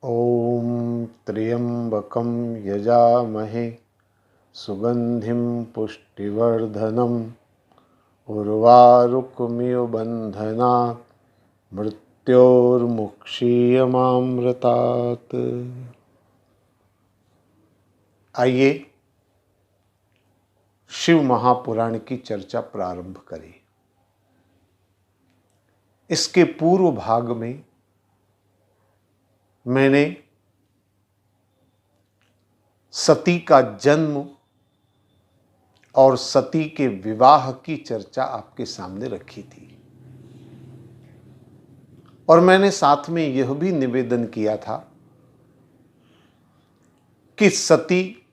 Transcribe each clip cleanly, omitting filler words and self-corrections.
ॐ त्र्यम्बकं यजामहे सुगन्धिं पुष्टिवर्धनम् उर्वारुकमिव बन्धनात् मृत्योर्मुक्षीयमामृतात्। आइए शिव महापुराण की चर्चा प्रारंभ करें। इसके पूर्व भाग में मैंने सती का जन्म और सती के विवाह की चर्चा आपके सामने रखी थी और मैंने साथ में यह भी निवेदन किया था कि सती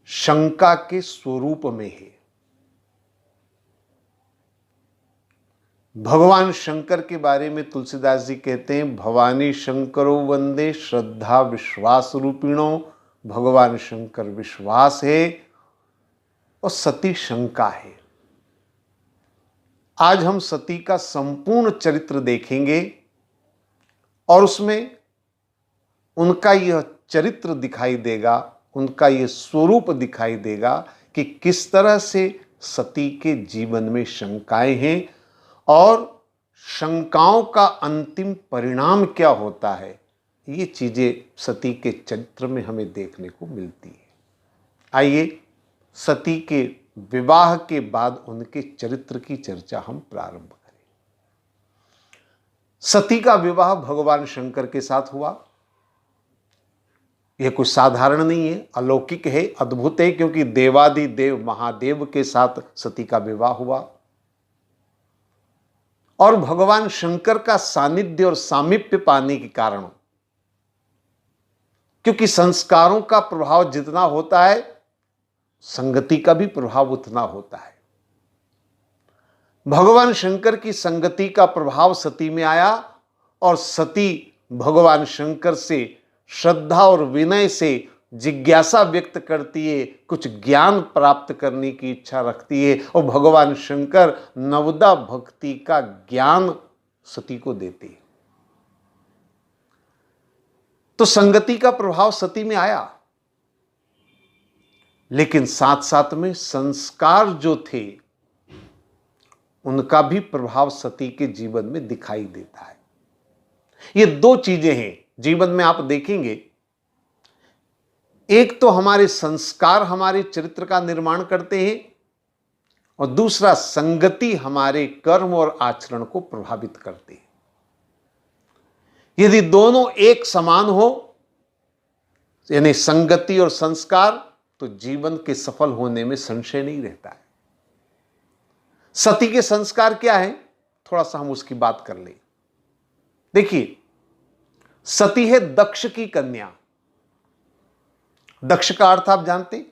शंका के स्वरूप में है। भगवान शंकर के बारे में तुलसीदास जी कहते हैं, भवानी शंकरो वंदे श्रद्धा विश्वास रूपिणो। भगवान शंकर विश्वास है और सती शंका है। आज हम सती का संपूर्ण चरित्र देखेंगे और उसमें उनका यह चरित्र दिखाई देगा, उनका यह स्वरूप दिखाई देगा कि किस तरह से सती के जीवन में शंकाएं हैं और शंकाओं का अंतिम परिणाम क्या होता है। ये चीजें सती के चरित्र में हमें देखने को मिलती है। आइए सती के विवाह के बाद उनके चरित्र की चर्चा हम प्रारंभ करें। सती का विवाह भगवान शंकर के साथ हुआ। यह कुछ साधारण नहीं है, अलौकिक है, अद्भुत है, क्योंकि देवादिदेव महादेव के साथ सती का विवाह हुआ और भगवान शंकर का सानिध्य और सामीप्य पाने के कारण, क्योंकि संस्कारों का प्रभाव जितना होता है संगति का भी प्रभाव उतना होता है। भगवान शंकर की संगति का प्रभाव सती में आया और सती भगवान शंकर से श्रद्धा और विनय से जिज्ञासा व्यक्त करती है, कुछ ज्ञान प्राप्त करने की इच्छा रखती है और भगवान शंकर नवदा भक्ति का ज्ञान सती को देते हैं। तो संगति का प्रभाव सती में आया, लेकिन साथ साथ में संस्कार जो थे उनका भी प्रभाव सती के जीवन में दिखाई देता है। ये दो चीजें हैं जीवन में, आप देखेंगे। एक तो हमारे संस्कार हमारे चरित्र का निर्माण करते हैं और दूसरा संगति हमारे कर्म और आचरण को प्रभावित करते हैं। यदि दोनों एक समान हो, यानी संगति और संस्कार, तो जीवन के सफल होने में संशय नहीं रहता है। सती के संस्कार क्या है, थोड़ा सा हम उसकी बात कर लें। देखिए, सती है दक्ष की कन्या। दक्ष का अर्थ आप जानते,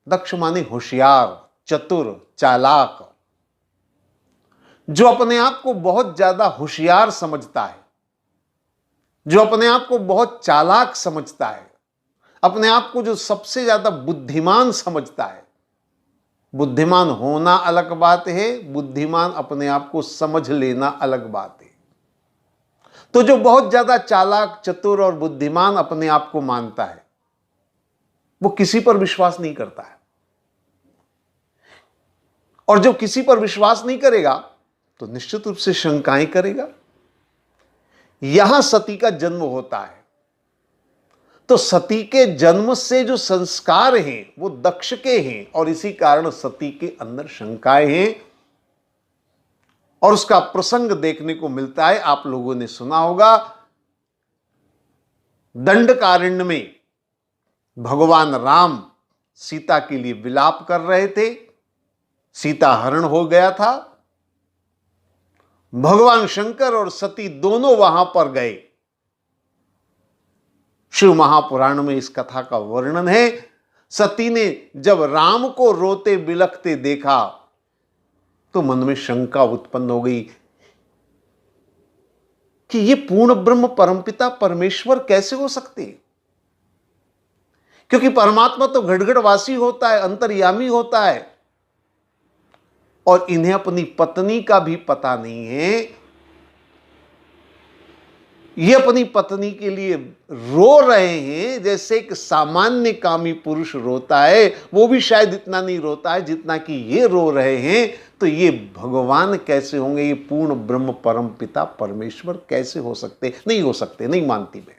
दक्ष माने होशियार, चतुर, चालाक, जो अपने आप को बहुत ज्यादा होशियार समझता है, जो अपने आप को बहुत चालाक समझता है, अपने आप को जो सबसे ज्यादा बुद्धिमान समझता है। बुद्धिमान होना अलग बात है, बुद्धिमान अपने आप को समझ लेना अलग बात है। तो जो बहुत ज्यादा चालाक, चतुर और बुद्धिमान अपने आप को मानता है, वो किसी पर विश्वास नहीं करता है। और जो किसी पर विश्वास नहीं करेगा तो निश्चित रूप से शंकाएं करेगा। यहां सती का जन्म होता है। तो सती के जन्म से जो संस्कार हैं वो दक्ष के हैं और इसी कारण सती के अंदर शंकाएं हैं और उसका प्रसंग देखने को मिलता है। आप लोगों ने सुना होगा, दंडकारण्य में भगवान राम सीता के लिए विलाप कर रहे थे। सीता हरण हो गया था। भगवान शंकर और सती दोनों वहां पर गए। शिव महापुराण में इस कथा का वर्णन है। सती ने जब राम को रोते बिलखते देखा तो मन में शंका उत्पन्न हो गई कि ये पूर्ण ब्रह्म परमपिता परमेश्वर कैसे हो सकते हैं, क्योंकि परमात्मा तो घटघटवासी होता है, अंतर्यामी होता है और इन्हें अपनी पत्नी का भी पता नहीं है ये अपनी पत्नी के लिए रो रहे हैं जैसे एक सामान्य कामी पुरुष रोता है, वो भी शायद इतना नहीं रोता है जितना कि ये रो रहे हैं, तो ये भगवान कैसे होंगे? ये पूर्ण ब्रह्म परम पिता परमेश्वर कैसे हो सकते? नहीं हो सकते, नहीं मानती मैं।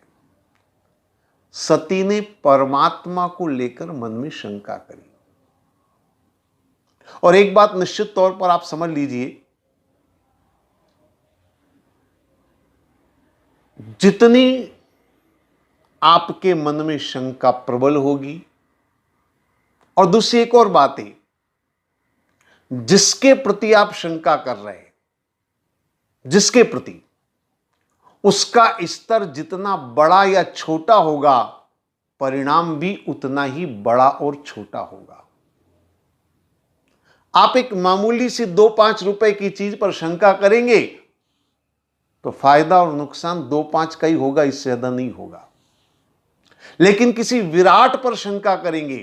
सती ने परमात्मा को लेकर मन में शंका करी। और एक बात निश्चित तौर पर आप समझ लीजिए, जितनी आपके मन में शंका प्रबल होगी, और दूसरी एक और बात है, जिसके प्रति आप शंका कर रहे हैं, जिसके प्रति, उसका स्तर जितना बड़ा या छोटा होगा, परिणाम भी उतना ही बड़ा और छोटा होगा। आप एक मामूली सी 2-5 रुपए की चीज पर शंका करेंगे तो फायदा और नुकसान 2-5 का ही होगा, इससे ज्यादा नहीं होगा। लेकिन किसी विराट पर शंका करेंगे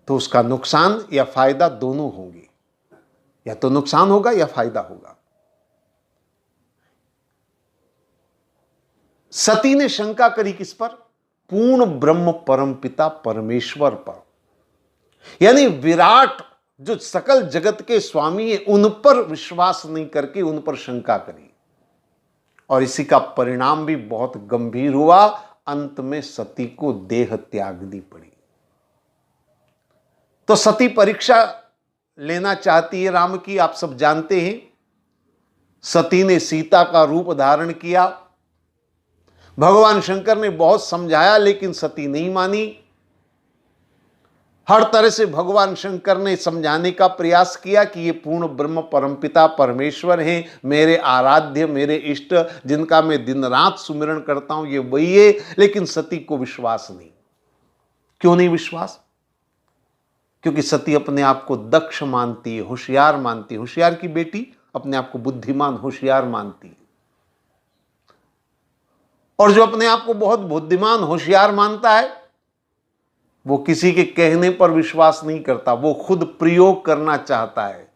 तो उसका नुकसान या फायदा दोनों होंगे, या तो नुकसान होगा या फायदा होगा। सती ने शंका करी किस पर? पूर्ण ब्रह्म परमपिता परमेश्वर पर, यानी विराट जो सकल जगत के स्वामी है, उन पर विश्वास नहीं करके उन पर शंका करी, और इसी का परिणाम भी बहुत गंभीर हुआ। अंत में सती को देह त्यागनी पड़ी। तो सती परीक्षा लेना चाहती है राम की, आप सब जानते हैं। सती ने सीता का रूप धारण किया। भगवान शंकर ने बहुत समझाया, लेकिन सती नहीं मानी। हर तरह से भगवान शंकर ने समझाने का प्रयास किया कि ये पूर्ण ब्रह्म परमपिता परमेश्वर हैं, मेरे आराध्य, मेरे इष्ट, जिनका मैं दिन रात सुमिरन करता हूं, ये वही है। लेकिन सती को विश्वास नहीं। क्यों नहीं विश्वास? क्योंकि सती अपने आप को दक्ष मानती है, होशियार मानती है। होशियार की बेटी अपने आप को बुद्धिमान, होशियार मानती है। और जो अपने आप को बहुत बुद्धिमान, होशियार मानता है, वो किसी के कहने पर विश्वास नहीं करता, वो खुद प्रयोग करना चाहता है।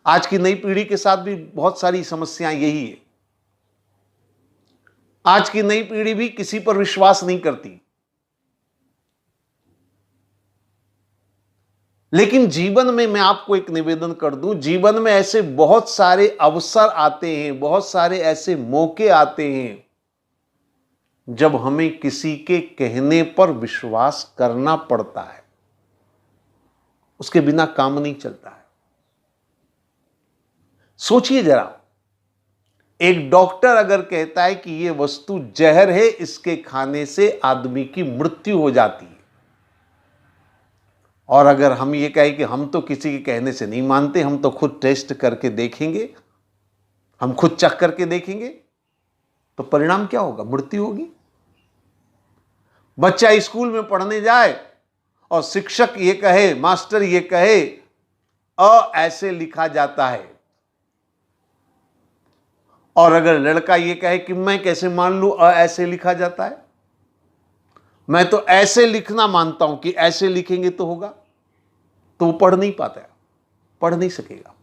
आज की नई पीढ़ी के साथ भी बहुत सारी समस्याएं यही है। आज की नई पीढ़ी भी किसी पर विश्वास नहीं करती। लेकिन जीवन में मैं आपको एक निवेदन कर दूं, जीवन में ऐसे बहुत सारे अवसर आते हैं, बहुत सारे ऐसे मौके आते हैं जब हमें किसी के कहने पर विश्वास करना पड़ता है। उसके बिना काम नहीं चलता है। सोचिए जरा, एक डॉक्टर अगर कहता है कि यह वस्तु जहर है, इसके खाने से आदमी की मृत्यु हो जाती है, और अगर हम ये कहें कि हम तो किसी के कहने से नहीं मानते, हम तो खुद टेस्ट करके देखेंगे, हम खुद चख करके देखेंगे, तो परिणाम क्या होगा? मृत्यु होगी। बच्चा स्कूल में पढ़ने जाए और शिक्षक ये कहे, मास्टर ये कहे, अ ऐसे लिखा जाता है, और अगर लड़का ये कहे कि मैं कैसे मान लूं अ ऐसे लिखा जाता है, मैं तो ऐसे लिखना मानता हूं कि ऐसे लिखेंगे तो होगा, तो वो पढ़ नहीं पाता है, पढ़ नहीं सकेगा।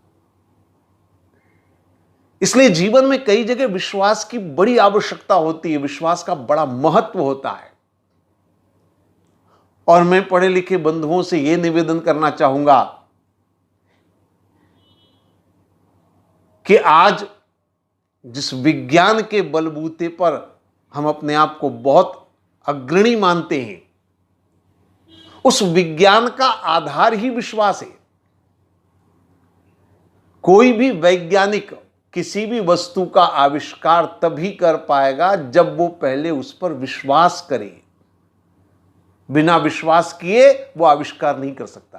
इसलिए जीवन में कई जगह विश्वास की बड़ी आवश्यकता होती है, विश्वास का बड़ा महत्व होता है। और मैं पढ़े लिखे बंधुओं से यह निवेदन करना चाहूंगा कि आज जिस विज्ञान के बलबूते पर हम अपने आप को बहुत अग्रणी मानते हैं, उस विज्ञान का आधार ही विश्वास है। कोई भी वैज्ञानिक किसी भी वस्तु का आविष्कार तभी कर पाएगा जब वो पहले उस पर विश्वास करे। बिना विश्वास किए वो आविष्कार नहीं कर सकता।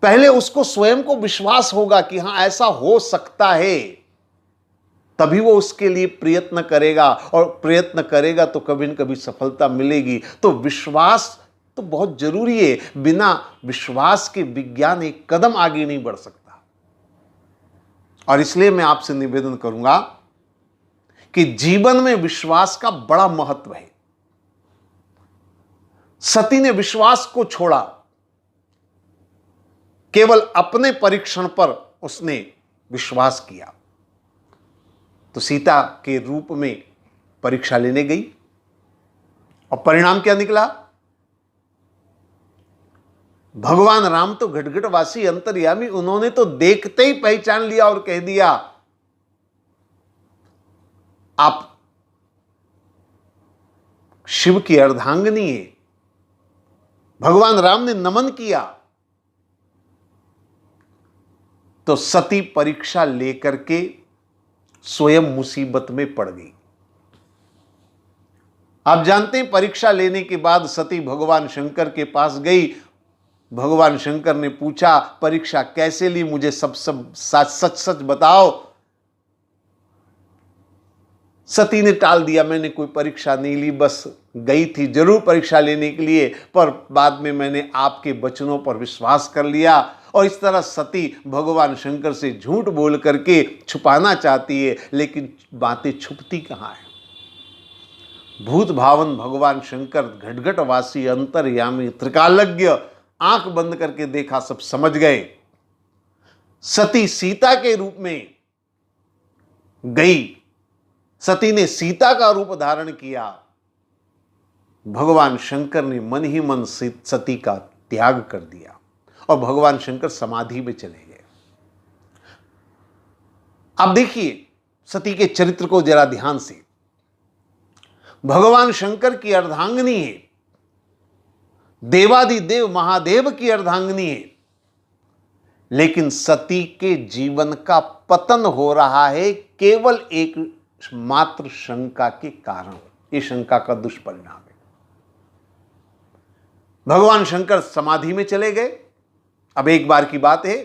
पहले उसको स्वयं को विश्वास होगा कि हां ऐसा हो सकता है, तभी वो उसके लिए प्रयत्न करेगा, और प्रयत्न करेगा तो कभी न कभी सफलता मिलेगी। तो विश्वास तो बहुत जरूरी है। बिना विश्वास के विज्ञान एक कदम आगे नहीं बढ़ सकता। और इसलिए मैं आपसे निवेदन करूंगा कि जीवन में विश्वास का बड़ा महत्व है। सती ने विश्वास को छोड़ा, केवल अपने परीक्षण पर उसने विश्वास किया। तो सीता के रूप में परीक्षा लेने गई और परिणाम क्या निकला? भगवान राम तो घटघटवासी अंतर्यामी, उन्होंने तो देखते ही पहचान लिया और कह दिया आप शिव की अर्धांगिनी है। भगवान राम ने नमन किया तो सती परीक्षा लेकर के स्वयं मुसीबत में पड़ गई। आप जानते हैं, परीक्षा लेने के बाद सती भगवान शंकर के पास गई। भगवान शंकर ने पूछा, परीक्षा कैसे ली, मुझे सब सच सच बताओ। सती ने टाल दिया, मैंने कोई परीक्षा नहीं ली, बस गई थी जरूर परीक्षा लेने के लिए, पर बाद में मैंने आपके वचनों पर विश्वास कर लिया। और इस तरह सती भगवान शंकर से झूठ बोल करके छुपाना चाहती है, लेकिन बातें छुपती कहां है। भूत भावन भगवान शंकर घटघटवासी अंतर्यामी त्रिकालज्ञ, आंख बंद करके देखा, सब समझ गए। सती सीता के रूप में गई, सती ने सीता का रूप धारण किया। भगवान शंकर ने मन ही मन सती का त्याग कर दिया और भगवान शंकर समाधि में चले गए। अब देखिए सती के चरित्र को जरा ध्यान से। भगवान शंकर की अर्धांगिनी है, देवादिदेव महादेव की अर्धांगिनी है, लेकिन सती के जीवन का पतन हो रहा है केवल एक मात्र शंका के कारण। ये शंका का दुष्परिणाम है। भगवान शंकर समाधि में चले गए। अब एक बार की बात है,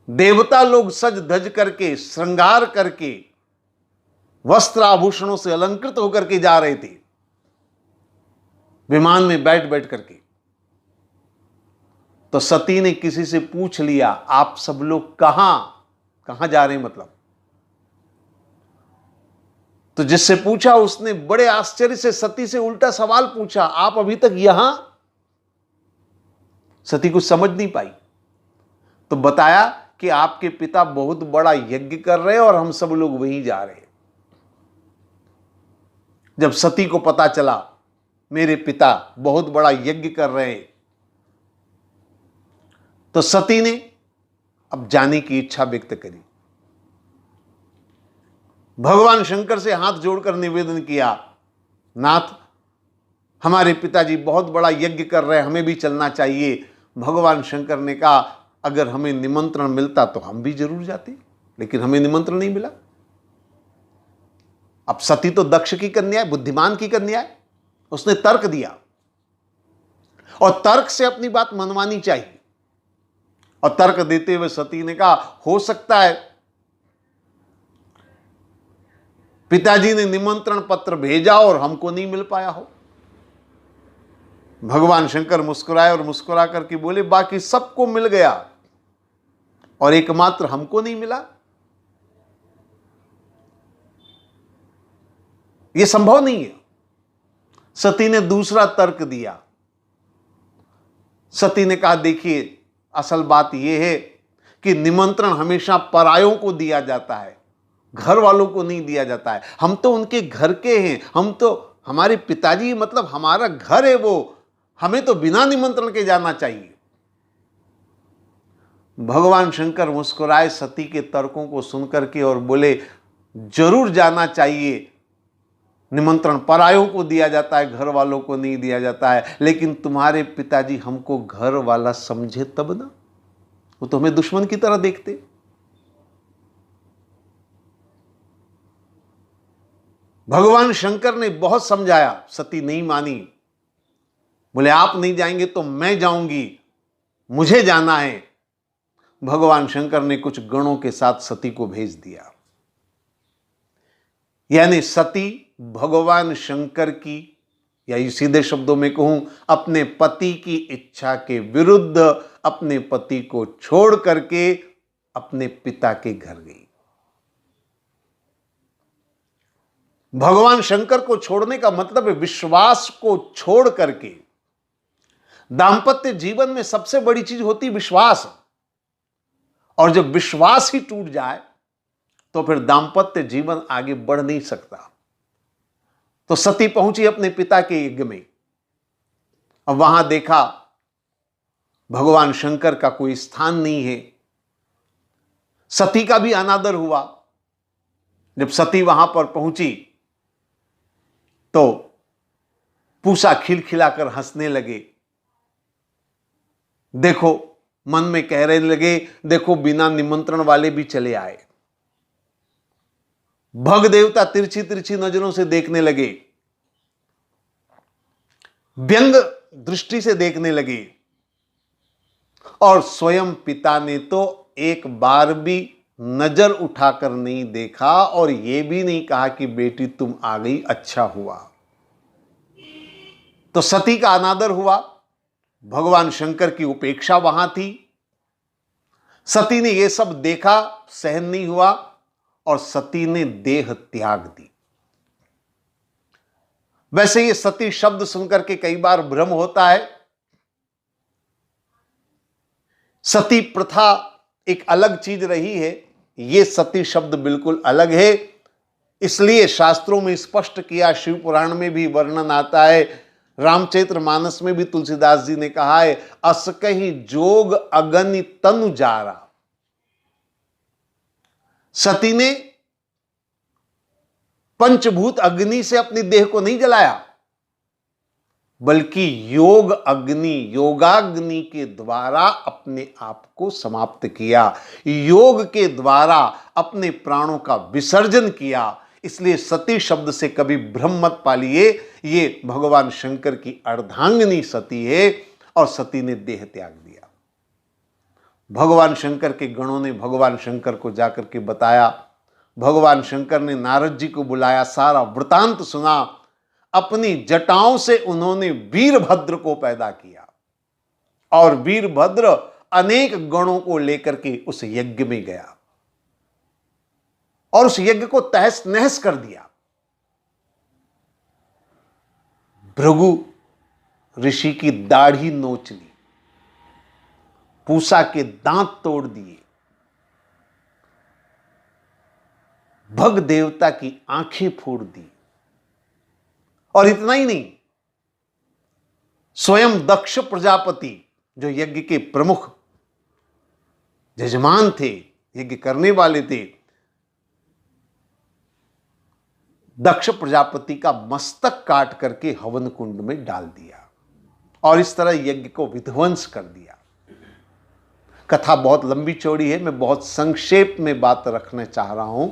देवता लोग सज धज करके, श्रृंगार करके, वस्त्र आभूषणों से अलंकृत होकर के जा रहे थे, विमान में बैठ बैठ करके। तो सती ने किसी से पूछ लिया, आप सब लोग कहां जा रहे हैं, मतलब। तो जिससे पूछा उसने बड़े आश्चर्य से सती से उल्टा सवाल पूछा, आप अभी तक यहां? सती कुछ समझ नहीं पाई। तो बताया कि आपके पिता बहुत बड़ा यज्ञ कर रहे हैं और हम सब लोग वहीं जा रहे हैं। जब सती को पता चला मेरे पिता बहुत बड़ा यज्ञ कर रहे हैं, तो सती ने अब जाने की इच्छा व्यक्त करी। भगवान शंकर से हाथ जोड़कर निवेदन किया, नाथ हमारे पिताजी बहुत बड़ा यज्ञ कर रहे हैं, हमें भी चलना चाहिए। भगवान शंकर ने कहा, अगर हमें निमंत्रण मिलता तो हम भी जरूर जाते, लेकिन हमें निमंत्रण नहीं मिला। अब सती तो दक्ष की कन्या है, बुद्धिमान की कन्या है, उसने तर्क दिया और तर्क से अपनी बात मनवानी चाहिए। और तर्क देते हुए सती ने कहा, हो सकता है पिताजी ने निमंत्रण पत्र भेजा और हमको नहीं मिल पाया हो। भगवान शंकर मुस्कुराए और मुस्कुरा करके बोले, बाकी सबको मिल गया और एकमात्र हमको नहीं मिला, यह संभव नहीं है। सती ने दूसरा तर्क दिया। सती ने कहा, देखिए असल बात यह है कि निमंत्रण हमेशा परायों को दिया जाता है, घर वालों को नहीं दिया जाता है। हम तो उनके घर के हैं, हम तो, हमारे पिताजी मतलब हमारा घर है वो, हमें तो बिना निमंत्रण के जाना चाहिए। भगवान शंकर मुस्कुराए सती के तर्कों को सुनकर के और बोले, जरूर जाना चाहिए, निमंत्रण परायों को दिया जाता है, घर वालों को नहीं दिया जाता है, लेकिन तुम्हारे पिताजी हमको घर वाला समझे तब ना, वो तो हमें दुश्मन की तरह देखते। भगवान शंकर ने बहुत समझाया, सती नहीं मानी। बोले, आप नहीं जाएंगे तो मैं जाऊंगी, मुझे जाना है। भगवान शंकर ने कुछ गणों के साथ सती को भेज दिया। यानी सती भगवान शंकर की, या सीधे शब्दों में कहूं, अपने पति की इच्छा के विरुद्ध अपने पति को छोड़ करके अपने पिता के घर गई। भगवान शंकर को छोड़ने का मतलब है विश्वास को छोड़ करके। दांपत्य जीवन में सबसे बड़ी चीज होती विश्वास। और जब विश्वास ही टूट जाए तो फिर दाम्पत्य जीवन आगे बढ़ नहीं सकता। तो सती पहुंची अपने पिता के यज्ञ में। अब वहां देखा भगवान शंकर का कोई स्थान नहीं है। सती का भी अनादर हुआ। जब सती वहां पर पहुंची तो पूषा खिलखिलाकर हंसने लगे। देखो, मन में कह रहे लगे, देखो बिना निमंत्रण वाले भी चले आए। भग देवता तिरछी तिरछी नजरों से देखने लगे, व्यंग दृष्टि से देखने लगे। और स्वयं पिता ने तो एक बार भी नजर उठाकर नहीं देखा और यह भी नहीं कहा कि बेटी तुम आ गई, अच्छा हुआ। तो सती का अनादर हुआ। भगवान शंकर की उपेक्षा वहां थी। सती ने यह सब देखा, सहन नहीं हुआ और सती ने देह त्याग दी। वैसे ये सती शब्द सुनकर के कई बार भ्रम होता है। सती प्रथा एक अलग चीज रही है, यह सती शब्द बिल्कुल अलग है। इसलिए शास्त्रों में स्पष्ट किया, शिव पुराण में भी वर्णन आता है, रामचरित्र मानस में भी तुलसीदास जी ने कहा है, अस कहीं जोग अगनि तनु जारा। सती ने पंचभूत अग्नि से अपनी देह को नहीं जलाया, बल्कि योग अग्नि, योगाग्नि के द्वारा अपने आप को समाप्त किया, योग के द्वारा अपने प्राणों का विसर्जन किया। इसलिए सती शब्द से कभी भ्रम मत पालिए, ये भगवान शंकर की अर्धांगिनी सती है और सती ने देह त्याग दिया। भगवान शंकर के गणों ने भगवान शंकर को जाकर के बताया। भगवान शंकर ने नारद जी को बुलाया, सारा वृतांत सुना। अपनी जटाओं से उन्होंने वीरभद्र को पैदा किया और वीरभद्र अनेक गणों को लेकर के उस यज्ञ में गया और उस यज्ञ को तहस नहस कर दिया। भृगु ऋषि की दाढ़ी नोच ली, पूषा के दांत तोड़ दिए, भग देवता की आंखें फोड़ दी। और इतना ही नहीं, स्वयं दक्ष प्रजापति जो यज्ञ के प्रमुख जजमान थे, यज्ञ करने वाले थे, दक्ष प्रजापति का मस्तक काट करके हवन कुंड में डाल दिया और इस तरह यज्ञ को विध्वंस कर दिया। कथा बहुत लंबी चौड़ी है, मैं बहुत संक्षेप में बात रखना चाह रहा हूं।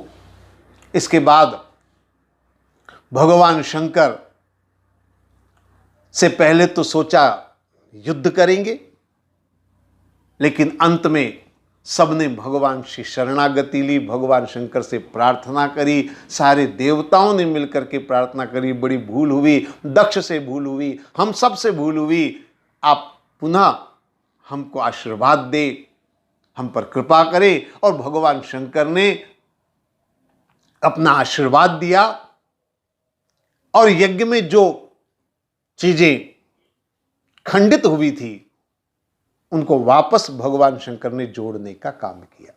इसके बाद भगवान शंकर से पहले तो सोचा युद्ध करेंगे, लेकिन अंत में सबने भगवान से शरणागति ली, भगवान शंकर से प्रार्थना करी, सारे देवताओं ने मिलकर के प्रार्थना करी। बड़ी भूल हुई, दक्ष से भूल हुई, हम सब से भूल हुई, आप पुनः हमको आशीर्वाद दे, हम पर कृपा करे। और भगवान शंकर ने अपना आशीर्वाद दिया और यज्ञ में जो चीजें खंडित हुई थी उनको वापस भगवान शंकर ने जोड़ने का काम किया।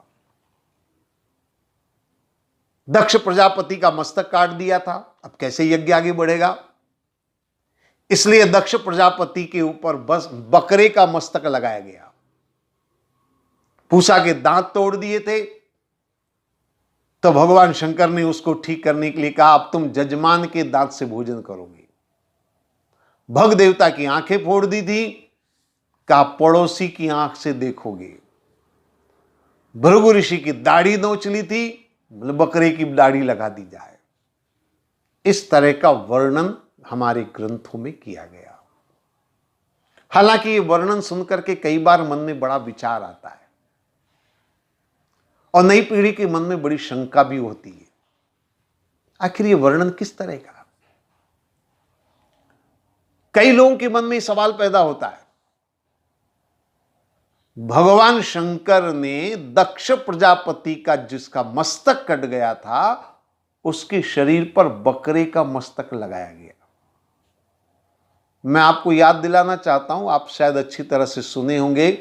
दक्ष प्रजापति का मस्तक काट दिया था, अब कैसे यज्ञ आगे बढ़ेगा? इसलिए दक्ष प्रजापति के ऊपर बस बकरे का मस्तक लगाया गया। पूषा के दांत तोड़ दिए थे, तो भगवान शंकर ने उसको ठीक करने के लिए कहा, अब तुम जजमान के दांत से भोजन करोगे। भग देवता की आंखें फोड़ दी थी, कहा पड़ोसी की आंख से देखोगे। भृगु ऋषि की दाढ़ी नोच ली थी, बकरे की दाढ़ी लगा दी जाए। इस तरह का वर्णन हमारे ग्रंथों में किया गया। हालांकि ये वर्णन सुनकर के कई बार मन में बड़ा विचार आता है और नई पीढ़ी के मन में बड़ी शंका भी होती है, आखिर ये वर्णन किस तरह का? कई लोगों के मन में सवाल पैदा होता है, भगवान शंकर ने दक्ष प्रजापति का जिसका मस्तक कट गया था उसके शरीर पर बकरे का मस्तक लगाया गया। मैं आपको याद दिलाना चाहता हूं, आप शायद अच्छी तरह से सुने होंगे,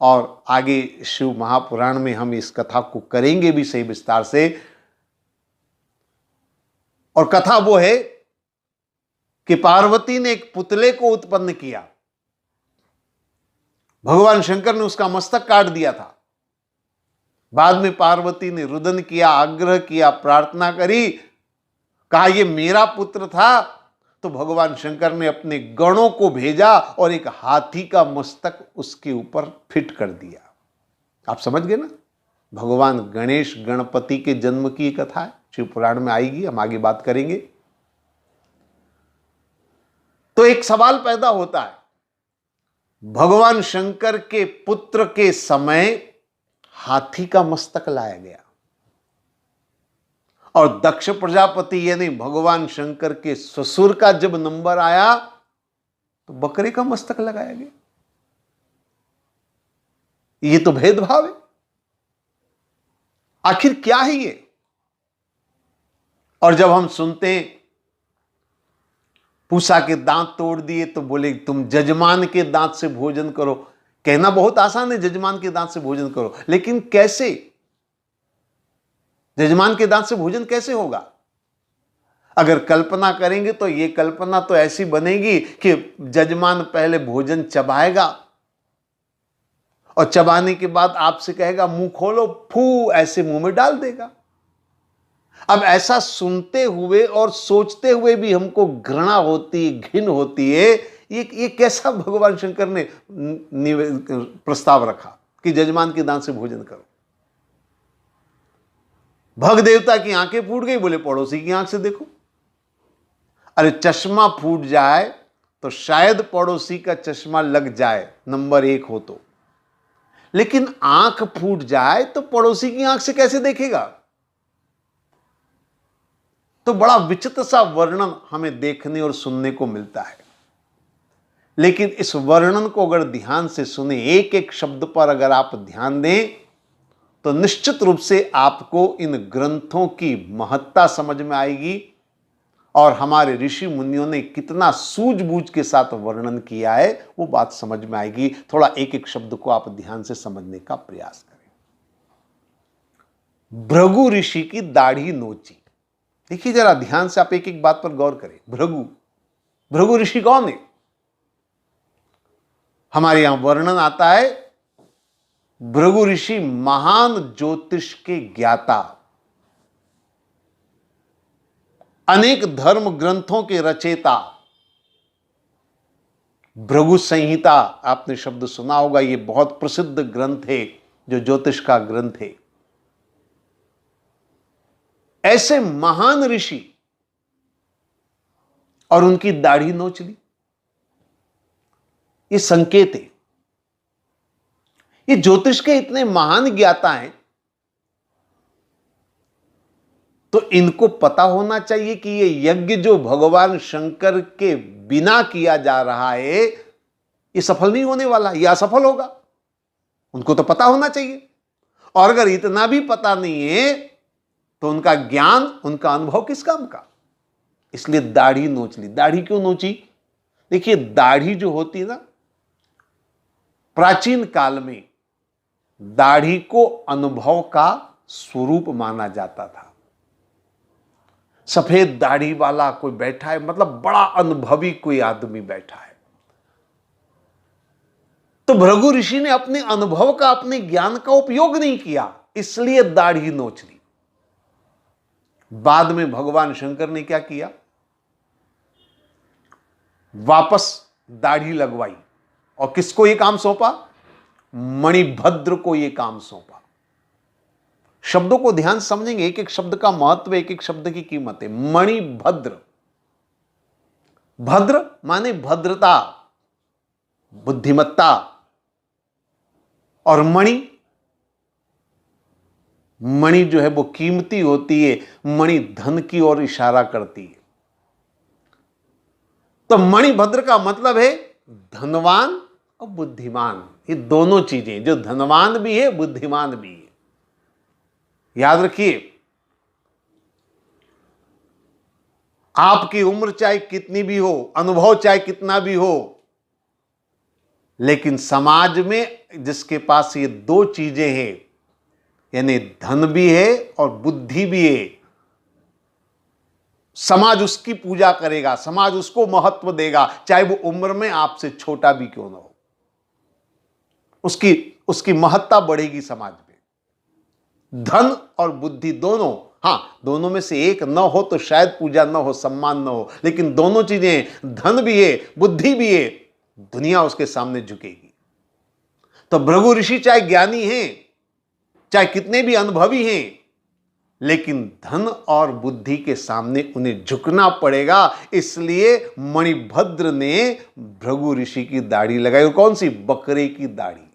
और आगे शिव महापुराण में हम इस कथा को करेंगे भी सही विस्तार से। और कथा वो है कि पार्वती ने एक पुतले को उत्पन्न किया, भगवान शंकर ने उसका मस्तक काट दिया था। बाद में पार्वती ने रुदन किया, आग्रह किया, प्रार्थना करी, कहा ये मेरा पुत्र था, तो भगवान शंकर ने अपने गणों को भेजा और एक हाथी का मस्तक उसके ऊपर फिट कर दिया। आप समझ गए ना, भगवान गणेश गणपति के जन्म की कथा है, शिव पुराण में आएगी, हम आगे बात करेंगे। तो एक सवाल पैदा होता है, भगवान शंकर के पुत्र के समय हाथी का मस्तक लाया गया और दक्ष प्रजापति यानी भगवान शंकर के ससुर का जब नंबर आया तो बकरे का मस्तक लगाया गया। ये तो भेदभाव है। आखिर क्या है ये? और जब हम सुनते हैं पूषा के दांत तोड़ दिए तो बोले तुम जजमान के दांत से भोजन करो। कहना बहुत आसान है, जजमान के दांत से भोजन करो, लेकिन कैसे? जजमान के दांत से भोजन कैसे होगा? अगर कल्पना करेंगे तो ये कल्पना तो ऐसी बनेगी कि जजमान पहले भोजन चबाएगा और चबाने के बाद आपसे कहेगा मुंह खोलो, फू ऐसे मुंह में डाल देगा। अब ऐसा सुनते हुए और सोचते हुए भी हमको घृणा होती, घिन होती है। ये कैसा भगवान शंकर ने प्रस्ताव रखा कि जजमान के दांत से भोजन करो? भग देवता की आंखें फूट गई, बोले पड़ोसी की आंख से देखो। अरे चश्मा फूट जाए तो शायद पड़ोसी का चश्मा लग जाए, नंबर 1 हो तो, लेकिन आंख फूट जाए तो पड़ोसी की आंख से कैसे देखेगा? तो बड़ा विचित्र सा वर्णन हमें देखने और सुनने को मिलता है। लेकिन इस वर्णन को अगर ध्यान से सुने, एक एक शब्द पर अगर आप ध्यान दें, तो निश्चित रूप से आपको इन ग्रंथों की महत्ता समझ में आएगी और हमारे ऋषि मुनियों ने कितना सूझबूझ के साथ वर्णन किया है वो बात समझ में आएगी। थोड़ा एक एक शब्द को आप ध्यान से समझने का प्रयास करें। भृगु ऋषि की दाढ़ी नोची। देखिए जरा ध्यान से, आप एक एक बात पर गौर करें। भृगु ऋषि कौन है? हमारे यहां वर्णन आता है, भृगु ऋषि महान ज्योतिष के ज्ञाता, अनेक धर्म ग्रंथों के रचयिता। भृगु संहिता आपने शब्द सुना होगा, यह बहुत प्रसिद्ध ग्रंथ है, जो ज्योतिष का ग्रंथ है। ऐसे महान ऋषि और उनकी दाढ़ी नोच ली, ये संकेत है। ये ज्योतिष के इतने महान ज्ञाता हैं तो इनको पता होना चाहिए कि ये यज्ञ जो भगवान शंकर के बिना किया जा रहा है ये सफल नहीं होने वाला, ये असफल होगा। उनको तो पता होना चाहिए। और अगर इतना भी पता नहीं है तो उनका ज्ञान, उनका अनुभव किस काम का? इसलिए दाढ़ी नोच ली। दाढ़ी क्यों नोची? देखिए दाढ़ी जो होती है ना, प्राचीन काल में दाढ़ी को अनुभव का स्वरूप माना जाता था। सफेद दाढ़ी वाला कोई बैठा है, मतलब बड़ा अनुभवी कोई आदमी बैठा है। तो भृगु ऋषि ने अपने अनुभव का, अपने ज्ञान का उपयोग नहीं किया, इसलिए दाढ़ी नोच ली। बाद में भगवान शंकर ने क्या किया? वापस दाढ़ी लगवाई और किसको यह काम सौंपा? मणिभद्र को यह काम सौंपा। शब्दों को ध्यान समझेंगे, एक एक शब्द का महत्व, एक एक शब्द की कीमत है। मणिभद्र, भद्र माने भद्रता, बुद्धिमत्ता, और मणि जो है वो कीमती होती है। मणि धन की ओर इशारा करती है। तो मणिभद्र का मतलब है धनवान और बुद्धिमान। ये दोनों चीजें, जो धनवान भी है बुद्धिमान भी है। याद रखिए, आपकी उम्र चाहे कितनी भी हो, अनुभव चाहे कितना भी हो, लेकिन समाज में जिसके पास ये दो चीजें हैं, यानी धन भी है और बुद्धि भी है, समाज उसकी पूजा करेगा, समाज उसको महत्व देगा, चाहे वो उम्र में आपसे छोटा भी क्यों ना हो। उसकी महत्ता बढ़ेगी समाज में। धन और बुद्धि दोनों, हां, दोनों में से एक न हो तो शायद पूजा न हो, सम्मान न हो, लेकिन दोनों चीजें, धन भी है बुद्धि भी है, दुनिया उसके सामने झुकेगी। तो भृगु ऋषि चाहे ज्ञानी हैं, चाहे कितने भी अनुभवी हैं, लेकिन धन और बुद्धि के सामने उन्हें झुकना पड़ेगा। इसलिए मणिभद्र ने भृगु ऋषि की दाढ़ी लगाई। और कौन सी? बकरे की दाढ़ी।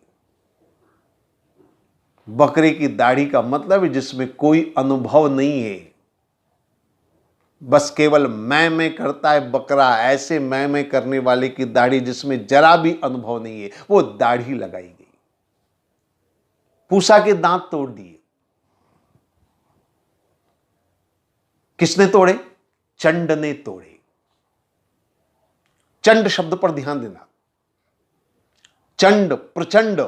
बकरे की दाढ़ी का मतलब है जिसमें कोई अनुभव नहीं है, बस केवल मैं करता है बकरा, ऐसे मैं करने वाले की दाढ़ी जिसमें जरा भी अनुभव नहीं है, वो दाढ़ी लगाई गई। पूसा के दांत तोड़ दिए। किसने तोड़े? चंड ने तोड़े। चंड शब्द पर ध्यान देना। चंड, प्रचंड,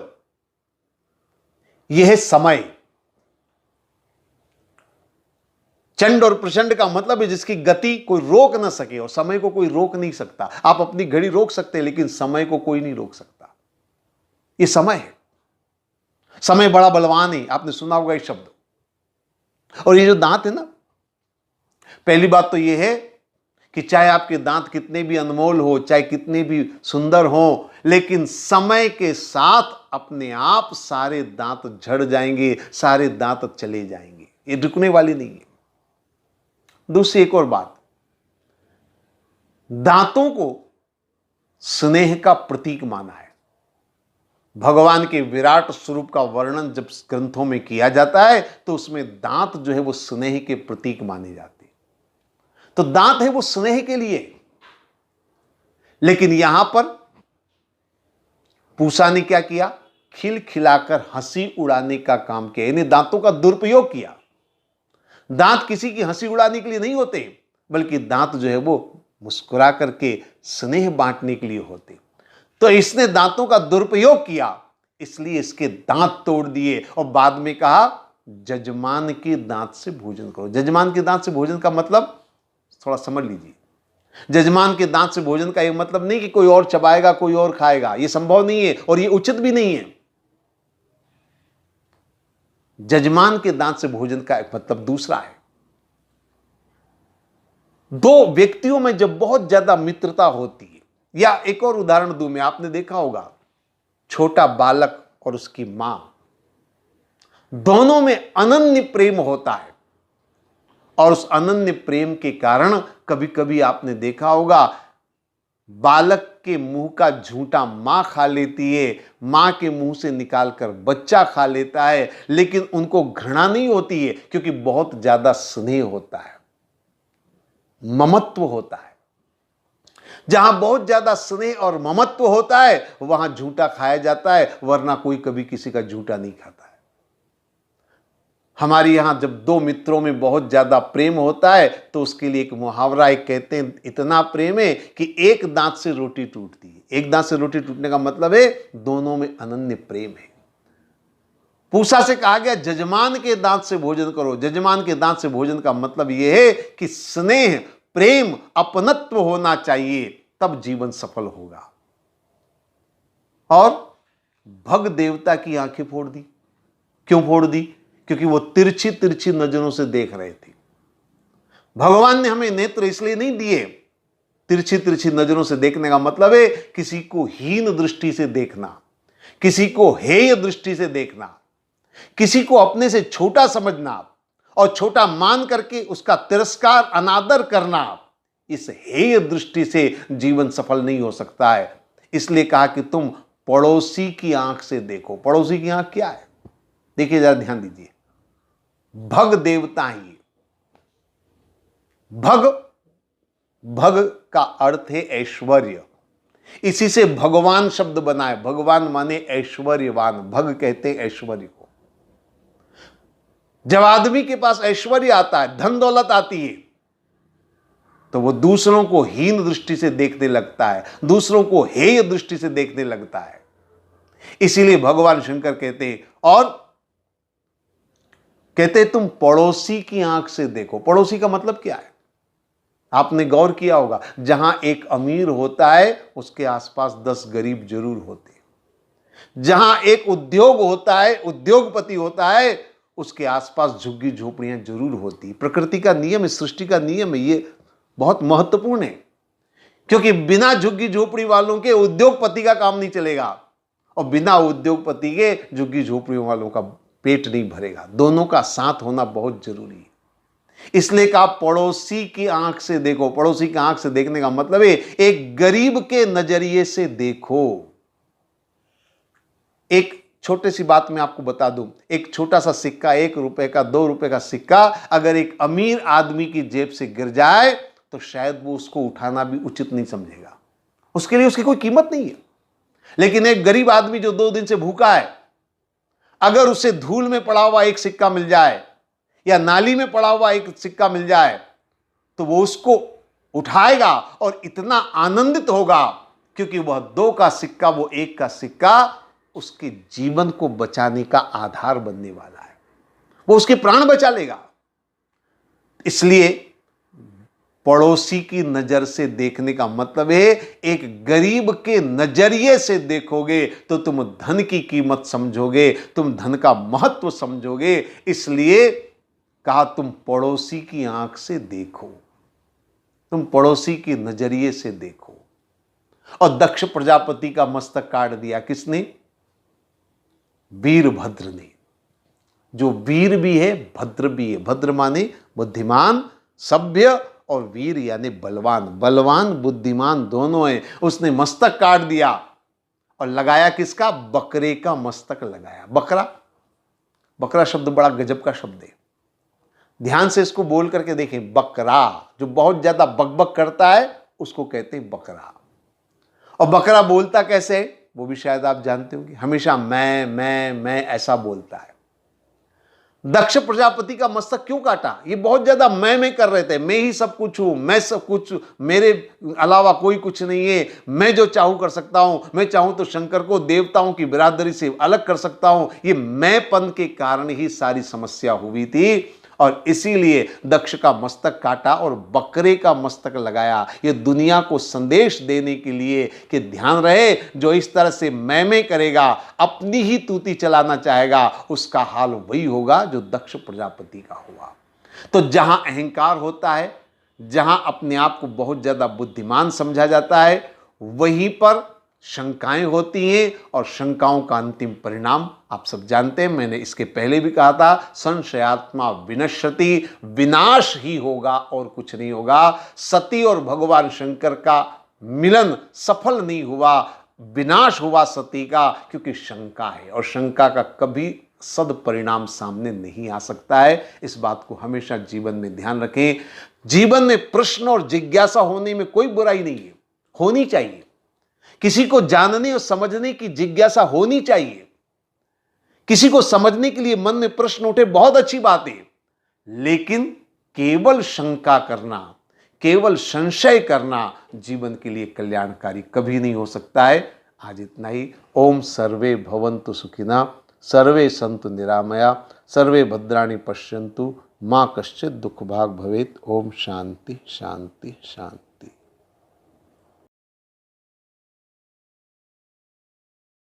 यह है समय। चंड और प्रचंड का मतलब है जिसकी गति कोई रोक ना सके, और समय को कोई रोक नहीं सकता। आप अपनी घड़ी रोक सकते हैं, लेकिन समय को कोई नहीं रोक सकता। यह समय है। समय बड़ा बलवान है, आपने सुना होगा ये शब्द। और ये जो दांत है ना, पहली बात तो यह है कि चाहे आपके दांत कितने भी अनमोल हो, चाहे कितने भी सुंदर हो, लेकिन समय के साथ अपने आप सारे दांत झड़ जाएंगे, सारे दांत चले जाएंगे। ये रुकने वाली नहीं है। दूसरी एक और बात, दांतों को स्नेह का प्रतीक माना है। भगवान के विराट स्वरूप का वर्णन जब ग्रंथों में किया जाता है तो उसमें दांत जो है वो स्नेह के प्रतीक माने जाते हैं। तो दांत है वो स्नेह के लिए। लेकिन यहां पर पूसा ने क्या किया? खिलखिलाकर हंसी उड़ाने का काम किया, यानी दांतों का दुरुपयोग किया। दांत किसी की हंसी उड़ाने के लिए नहीं होते, बल्कि दांत जो है वो मुस्कुरा करके स्नेह बांटने के लिए होते। तो इसने दांतों का दुरुपयोग किया, इसलिए इसके दांत तोड़ दिए और बाद में कहा जजमान के दांत से भोजन करो। जजमान के दांत से भोजन का मतलब थोड़ा समझ लीजिए। जजमान के दांत से भोजन का यह मतलब नहीं कि कोई और चबाएगा, कोई और खाएगा, यह संभव नहीं है और यह उचित भी नहीं है। जजमान के दांत से भोजन का एक मतलब दूसरा है। दो व्यक्तियों में जब बहुत ज्यादा मित्रता होती है, या एक और उदाहरण दूं मैं, आपने देखा होगा छोटा बालक और उसकी मां, दोनों में अनन्य प्रेम होता है। और उस अनन्य प्रेम के कारण कभी कभी आपने देखा होगा बालक के मुंह का झूठा मां खा लेती है, मां के मुंह से निकालकर बच्चा खा लेता है, लेकिन उनको घृणा नहीं होती है, क्योंकि बहुत ज्यादा स्नेह होता है, ममत्व होता है। जहां बहुत ज्यादा स्नेह और ममत्व होता है वहां झूठा खाया जाता है, वरना कोई कभी किसी का झूठा नहीं खाता है। हमारे यहां जब दो मित्रों में बहुत ज्यादा प्रेम होता है तो उसके लिए एक मुहावरा है, कहते हैं इतना प्रेम है कि एक दांत से रोटी टूटती है। एक दांत से रोटी टूटने का मतलब है दोनों में अनन्य प्रेम है। पूसा से कहा गया जजमान के दांत से भोजन करो। जजमान के दांत से भोजन का मतलब यह है कि स्नेह, प्रेम, अपनत्व होना चाहिए, तब जीवन सफल होगा। और भग देवता की आंखें फोड़ दी। क्यों फोड़ दी? क्योंकि वो तिरछी तिरछी नजरों से देख रहे थे। भगवान ने हमें नेत्र इसलिए नहीं दिए। तिरछी तिरछी नजरों से देखने का मतलब है किसी को हीन दृष्टि से देखना, किसी को हेय दृष्टि से देखना, किसी को अपने से छोटा समझना और छोटा मान करके उसका तिरस्कार, अनादर करना। इस हेय दृष्टि से जीवन सफल नहीं हो सकता है। इसलिए कहा कि तुम पड़ोसी की आंख से देखो। पड़ोसी की आंख क्या है? देखिए, जरा ध्यान दीजिए। भग देवता ही। भग, भग का अर्थ है ऐश्वर्य। इसी से भगवान शब्द बना है। भगवान माने ऐश्वर्यवान, भग कहते हैं ऐश्वर्य को। जब आदमी के पास ऐश्वर्य आता है, धन दौलत आती है, तो वो दूसरों को हीन दृष्टि से देखने लगता है, दूसरों को हेय दृष्टि से देखने लगता है। इसीलिए भगवान शंकर कहते तुम पड़ोसी की आंख से देखो। पड़ोसी का मतलब क्या है? आपने गौर किया होगा, जहां एक अमीर होता है उसके आसपास 10 गरीब जरूर होते हैं। जहां एक उद्योग होता है, उद्योगपति होता है, उसके आसपास झुग्गी झोपड़ियां जरूर होती। प्रकृति का नियम है, सृष्टि का नियम है, ये बहुत महत्वपूर्ण है। क्योंकि बिना झुग्गी झोपड़ी वालों के उद्योगपति का काम नहीं चलेगा, और बिना उद्योगपति के झुग्गी झोपड़ी वालों का पेट नहीं भरेगा। दोनों का साथ होना बहुत जरूरी है। इसलिए कहा पड़ोसी की आंख से देखो। पड़ोसी की आंख से देखने का मतलब है एक गरीब के नजरिए से देखो। एक छोटी सी बात मैं आपको बता दूं, एक छोटा सा सिक्का, 1 रुपए का, 2 रुपए का सिक्का अगर एक अमीर आदमी की जेब से गिर जाए तो शायद वो उसको उठाना भी उचित नहीं समझेगा, उसके लिए उसकी कोई कीमत नहीं है। लेकिन एक गरीब आदमी जो 2 दिन से भूखा है, अगर उसे धूल में पड़ा हुआ एक सिक्का मिल जाए या नाली में पड़ा हुआ एक सिक्का मिल जाए तो वो उसको उठाएगा और इतना आनंदित होगा, क्योंकि वह 2 का सिक्का, वो 1 का सिक्का उसके जीवन को बचाने का आधार बनने वाला है, वो उसके प्राण बचा लेगा। इसलिए पड़ोसी की नजर से देखने का मतलब है एक गरीब के नजरिए से देखोगे तो तुम धन की कीमत समझोगे, तुम धन का महत्व समझोगे। इसलिए कहा तुम पड़ोसी की आंख से देखो, तुम पड़ोसी के नजरिए से देखो। और दक्ष प्रजापति का मस्तक काट दिया किसने? वीरभद्र ने। जो वीर भी है, भद्र भी है। भद्र माने बुद्धिमान, सभ्य, और वीर यानी बलवान। बलवान बुद्धिमान दोनों है। उसने मस्तक काट दिया और लगाया किसका? बकरे का मस्तक लगाया। बकरा, बकरा शब्द बड़ा गजब का शब्द है। ध्यान से इसको बोल करके देखें। बकरा, जो बहुत ज्यादा बकबक करता है उसको कहते हैं बकरा। और बकरा बोलता कैसे है वो भी शायद आप जानते होंगे। हमेशा मैं ऐसा बोलता है। दक्ष प्रजापति का मस्तक क्यों काटा? ये बहुत ज्यादा मैं कर रहे थे। मैं ही सब कुछ हूं, मैं सब कुछ, मेरे अलावा कोई कुछ नहीं है, मैं जो चाहूं कर सकता हूं, मैं चाहूं तो शंकर को देवताओं की बिरादरी से अलग कर सकता हूं। ये मैंपन के कारण ही सारी समस्या हुई थी, और इसीलिए दक्ष का मस्तक काटा और बकरे का मस्तक लगाया। ये दुनिया को संदेश देने के लिए कि ध्यान रहे, जो इस तरह से मैं करेगा, अपनी ही तूती चलाना चाहेगा, उसका हाल वही होगा जो दक्ष प्रजापति का हुआ। तो जहां अहंकार होता है, जहां अपने आप को बहुत ज्यादा बुद्धिमान समझा जाता है, वहीं पर शंकाएं होती हैं, और शंकाओं का अंतिम परिणाम आप सब जानते हैं। मैंने इसके पहले भी कहा था, संशयात्मा विनश्यति, विनाश ही होगा और कुछ नहीं होगा। सती और भगवान शंकर का मिलन सफल नहीं हुआ, विनाश हुआ सती का, क्योंकि शंका है, और शंका का कभी सद परिणाम सामने नहीं आ सकता है। इस बात को हमेशा जीवन में ध्यान रखें। जीवन में प्रश्न और जिज्ञासा होने में कोई बुराई नहीं है, होनी चाहिए। किसी को जानने और समझने की जिज्ञासा होनी चाहिए। किसी को समझने के लिए मन में प्रश्न उठे, बहुत अच्छी बात है। लेकिन केवल शंका करना, केवल संशय करना जीवन के लिए कल्याणकारी कभी नहीं हो सकता है। आज इतना ही। ओम सर्वे भवन्तु सुखिना, सर्वे सन्तु निरामया, सर्वे भद्राणि पश्यन्तु, मां कश्चित् दुःखभाग् भवेत्। ओम शांति शांति शांति।